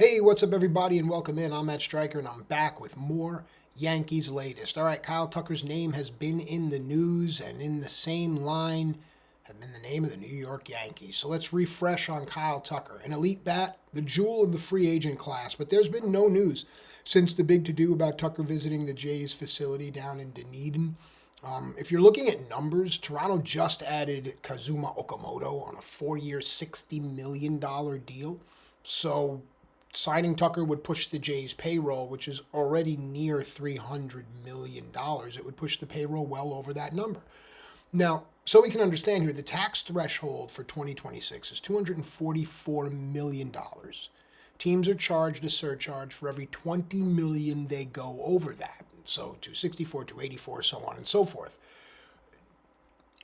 Hey, what's up, everybody, and welcome in. I'm Matt Stryker, and I'm back with more Yankees Latest. All right, Kyle Tucker's name has been in the news, and in the same line have been the name of the New York Yankees. So let's refresh on Kyle Tucker, an elite bat, the jewel of the free agent class. But there's been no news since the big to-do about Tucker visiting the Jays facility down in Dunedin. If you're looking at numbers, Toronto just added Kazuma Okamoto on a 4-year, $60 million deal. So signing Tucker would push the Jays' payroll, which is already near $300 million. It would push the payroll well over that number. Now, so we can understand here, the tax threshold for 2026 is $244 million. Teams are charged a surcharge for every $20 million they go over that. So 264, 284, so on and so forth.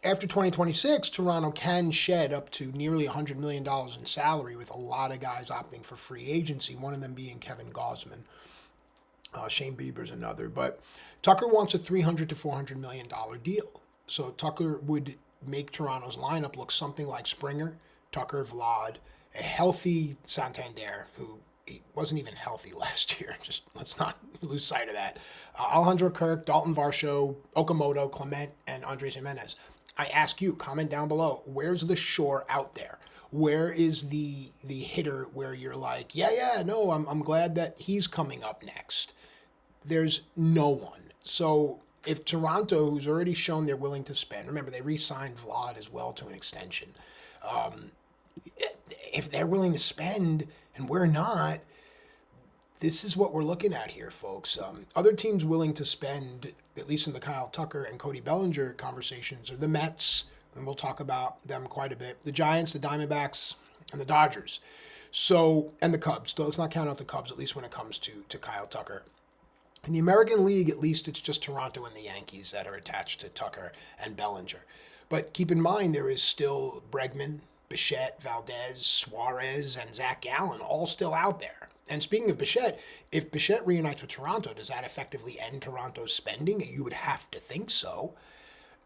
After 2026, Toronto can shed up to nearly $100 million in salary, with a lot of guys opting for free agency, one of them being Kevin Gausman. Shane Bieber's another. But Tucker wants a $300 to $400 million deal. So Tucker would make Toronto's lineup look something like Springer, Tucker, Vlad, a healthy Santander, who he wasn't even healthy last year. Just let's not lose sight of that. Alejandro Kirk, Dalton Varsho, Okamoto, Clement, and Andres Jimenez. I ask you, comment down below, where's the shore out there? Where is the hitter where you're like, no, I'm glad that he's coming up next? There's no one. So if Toronto, who's already shown they're willing to spend, remember they re-signed Vlad as well to an extension. If they're willing to spend and we're not, this is what we're looking at here, folks. Other teams willing to spend, at least in the Kyle Tucker and Cody Bellinger conversations, are the Mets, and we'll talk about them quite a bit, the Giants, the Diamondbacks, and the Dodgers. So, and the Cubs. So let's not count out the Cubs, at least when it comes to Kyle Tucker. In the American League, at least it's just Toronto and the Yankees that are attached to Tucker and Bellinger. But keep in mind, there is still Bregman, Bichette, Valdez, Suarez, and Zach Gallen all still out there. And speaking of Bichette, if Bichette reunites with Toronto, does that effectively end Toronto's spending? You would have to think so.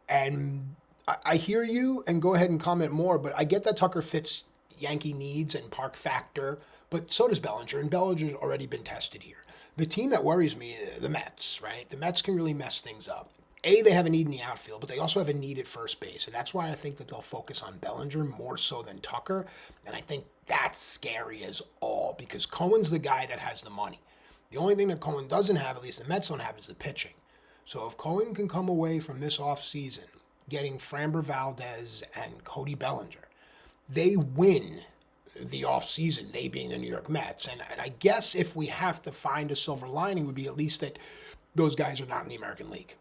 And I hear you, and go ahead and comment more, but I get that Tucker fits Yankee needs and park factor, but so does Bellinger, and Bellinger's already been tested here. The team that worries me, the Mets, right? The Mets can really mess things up. They have a need in the outfield, but they also have a need at first base. And that's why I think that they'll focus on Bellinger more so than Tucker. And I think that's scary as all, because Cohen's the guy that has the money. The only thing that Cohen doesn't have, at least the Mets don't have, is the pitching. So if Cohen can come away from this offseason getting Framber Valdez and Cody Bellinger, they win the offseason, they being the New York Mets. And I guess if we have to find a silver lining, would be at least that those guys are not in the American League.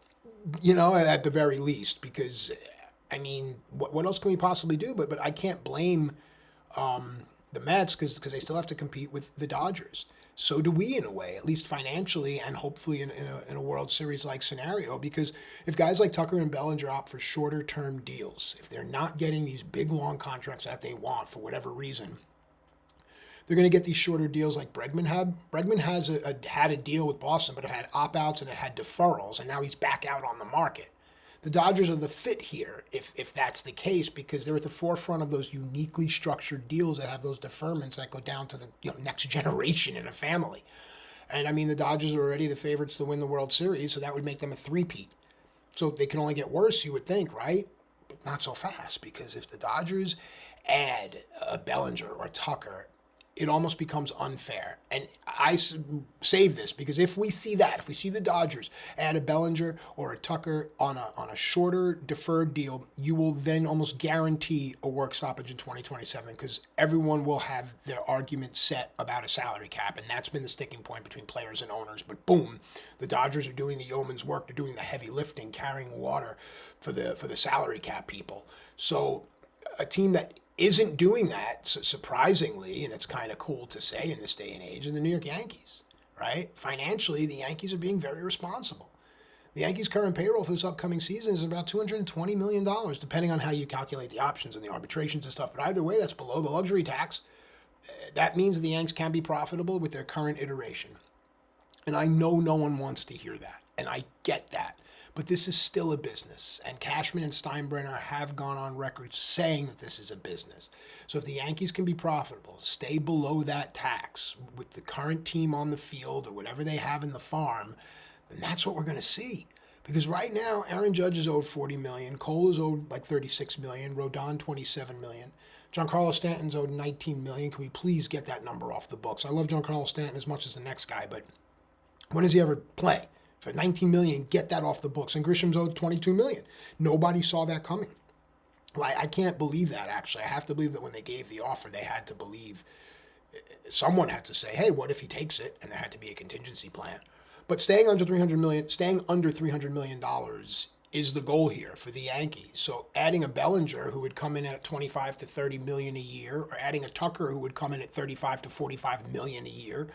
At the very least, because, I mean, what else can we possibly do? But I can't blame the Mets because they still have to compete with the Dodgers. So do we, in a way, at least financially, and hopefully in a World Series-like scenario, because if guys like Tucker and Bellinger opt for shorter-term deals, if they're not getting these big, long contracts that they want for whatever reason, they're going to get these shorter deals like Bregman had. Bregman had a deal with Boston, but it had opt-outs and it had deferrals, and now he's back out on the market. The Dodgers are the fit here, if that's the case, because they're at the forefront of those uniquely structured deals that have those deferments that go down to the next generation in a family. And I mean, the Dodgers are already the favorites to win the World Series, so that would make them a three-peat. So they can only get worse, you would think, right? But not so fast, because if the Dodgers add a Bellinger or Tucker, it almost becomes unfair. And I save this because if we see the Dodgers add a Bellinger or a Tucker on a shorter deferred deal, you will then almost guarantee a work stoppage in 2027 because everyone will have their argument set about a salary cap. And that's been the sticking point between players and owners. But boom, the Dodgers are doing the yeoman's work. They're doing the heavy lifting, carrying water for the salary cap people. So a team that isn't doing that, surprisingly, and it's kind of cool to say in this day and age, are the New York Yankees, right? Financially, the Yankees are being very responsible. The Yankees' current payroll for this upcoming season is about $220 million, depending on how you calculate the options and the arbitrations and stuff. But either way, that's below the luxury tax. That means that the Yanks can be profitable with their current iteration. And I know no one wants to hear that, and I get that. But this is still a business, and Cashman and Steinbrenner have gone on record saying that this is a business. So if the Yankees can be profitable, stay below that tax with the current team on the field or whatever they have in the farm, then that's what we're going to see. Because right now, Aaron Judge is owed $40 million, Cole is owed like $36 million, Rodon $27 million. Giancarlo Stanton's owed $19 million. Can we please get that number off the books? I love Giancarlo Stanton as much as the next guy, but when does he ever play? For $19 million, get that off the books. And Grisham's owed $22 million. Nobody saw that coming. Well, I can't believe that, actually. I have to believe that when they gave the offer, they had to believe, someone had to say, hey, what if he takes it? And there had to be a contingency plan. But staying under $300 million is the goal here for the Yankees. So adding a Bellinger who would come in at 25 to 30 million a year, or adding a Tucker who would come in at 35 to 45 million a year,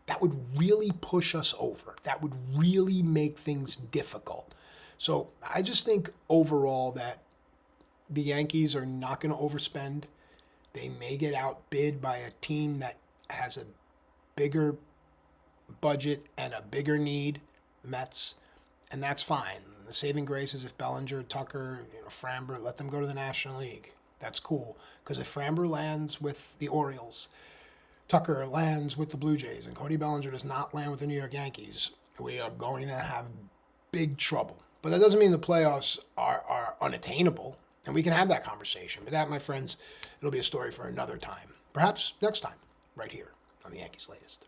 that would really push us over. That would really make things difficult. So I just think overall that the Yankees are not going to overspend. They may get outbid by a team that has a bigger budget and a bigger need, the Mets, and that's fine. The saving grace is if Bellinger, Tucker, Framber, let them go to the National League. That's cool. Because if Framber lands with the Orioles, Tucker lands with the Blue Jays, and Cody Bellinger does not land with the New York Yankees, we are going to have big trouble. But that doesn't mean the playoffs are unattainable, and we can have that conversation. But that, my friends, it'll be a story for another time. Perhaps next time, right here on the Yankees Latest.